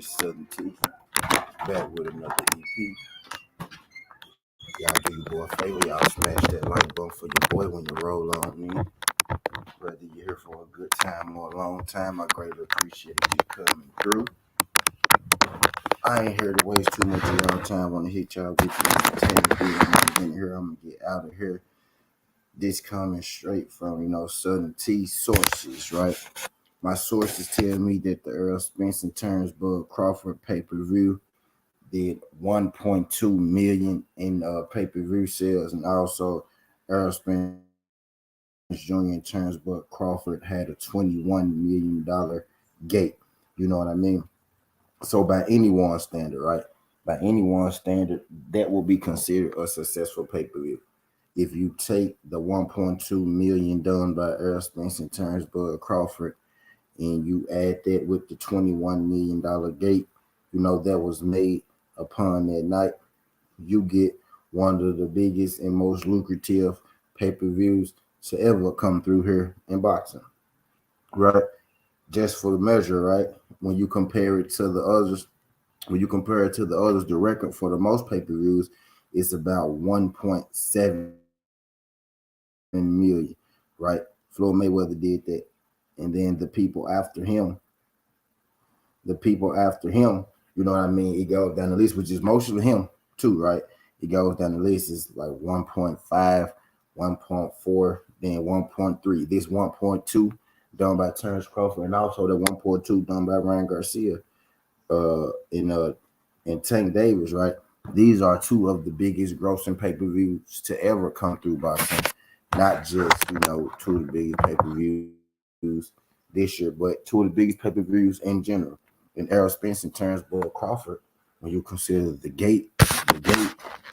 boy Southern T, back with another EP. Y'all do your boy a favor, y'all smash that like button for your boy when you roll on in. Whether you're here for a good time or a long time, I greatly appreciate you coming through. I ain't here to waste too much of y'all time. I want to hit y'all with the entertainment in here. I'm gonna get out of here. This coming straight from Southern T sources, right? My sources tell me that the Earl Spence-Crawford pay-per-view did 1.2 million in pay-per-view sales, and also Earl Spence Jr. and Terrence Crawford had a $21 million gate. You know what I mean? So by anyone's standard, right? By anyone's standard, that will be considered a successful pay-per-view. If you take the 1.2 million done by Earl Spence and Terrence Crawford, and you add that with the $21 million gate, that was made upon that night, you get one of the biggest and most lucrative pay-per-views to ever come through here in boxing, right? Just for the measure, right? When you compare it to the others, the record for the most pay-per-views is about 1.7 million, right? Floyd Mayweather did that. And then the people after him, you know what I mean? It goes down the list, which is mostly him too, right? It goes down the list, it's like 1.5, 1.4, then 1.3. This 1.2 done by Terrence Crawford, and also the 1.2 done by Ryan Garcia and Tank Davis, right? These are two of the biggest grossing pay-per-views to ever come through boxing. Not just, two of the biggest pay-per-views this year, but two of the biggest pay-per-views in general. And Errol Spence and Terrence Crawford, when you consider the gate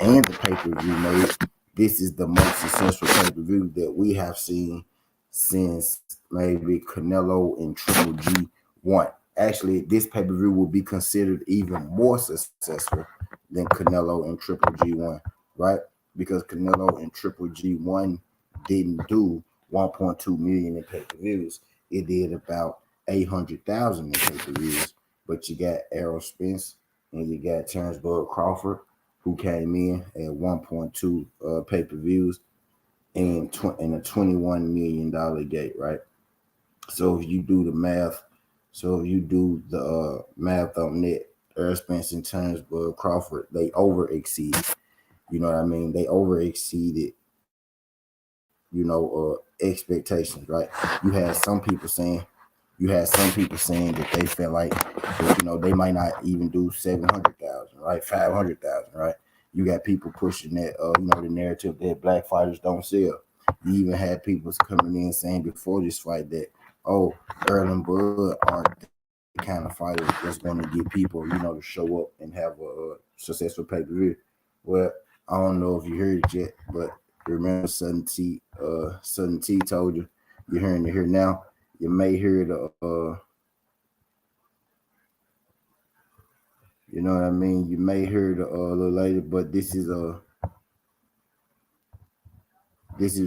and the pay-per-view made, this is the most successful pay-per-view that we have seen since maybe Canelo and Triple G won. Actually, this pay-per-view will be considered even more successful than Canelo and Triple G won, right? Because Canelo and Triple G won didn't do 1.2 million in pay-per-views. It did about 800,000 in pay-per-views. But you got Errol Spence and you got Terrence Crawford, who came in at 1.2 pay-per-views and a $21 million gate, right? So if you do the math, math on that, Errol Spence and Terrence Crawford, they over-exceeded. You know what I mean? They over-exceeded expectations, right? You had some people saying that they felt like that, they might not even do 700,000, right? 500,000, right? You got people pushing that, the narrative that black fighters don't sell. You even had people coming in saying before this fight that, Earl and Bud aren't the kind of fighters that's going to get people, to show up and have a successful pay-per-view. Well, I don't know if you heard it yet, but remember Southern T told you, you're hearing it here now. You may hear the you know what I mean? You may hear the a little later, but this is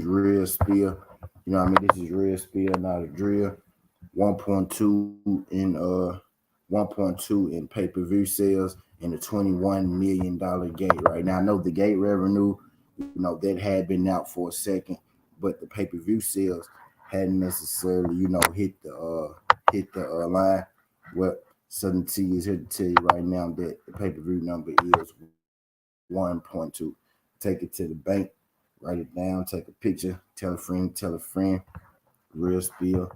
real spiel. You know what I mean? This is real spiel, not a drill. 1.2 in pay-per-view sales and a $21 million gate right now. I know the gate revenue, that had been out for a second, but the pay-per-view sales hadn't necessarily, hit the line. Well, Southern T is here to tell you right now that the pay-per-view number is 1.2. Take it to the bank, write it down, take a picture, tell a friend, real spiel,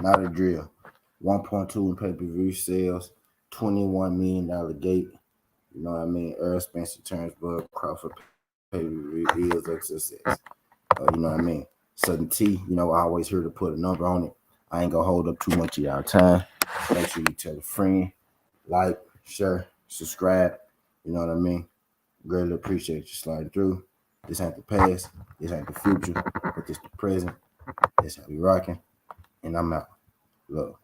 not a drill. 1.2 in pay-per-view sales, $21 million gate. You know what I mean? Earl Spence Terrence Crawford pay-per-view is a success. You know what I mean? Southern T, I always hear to put a number on it. I ain't gonna hold up too much of y'all time. Make sure you tell a friend, like, share, subscribe. You know what I mean? Greatly appreciate you sliding through. This ain't the past, this ain't the future, but this the present. That's how we rocking. And I'm out. Love.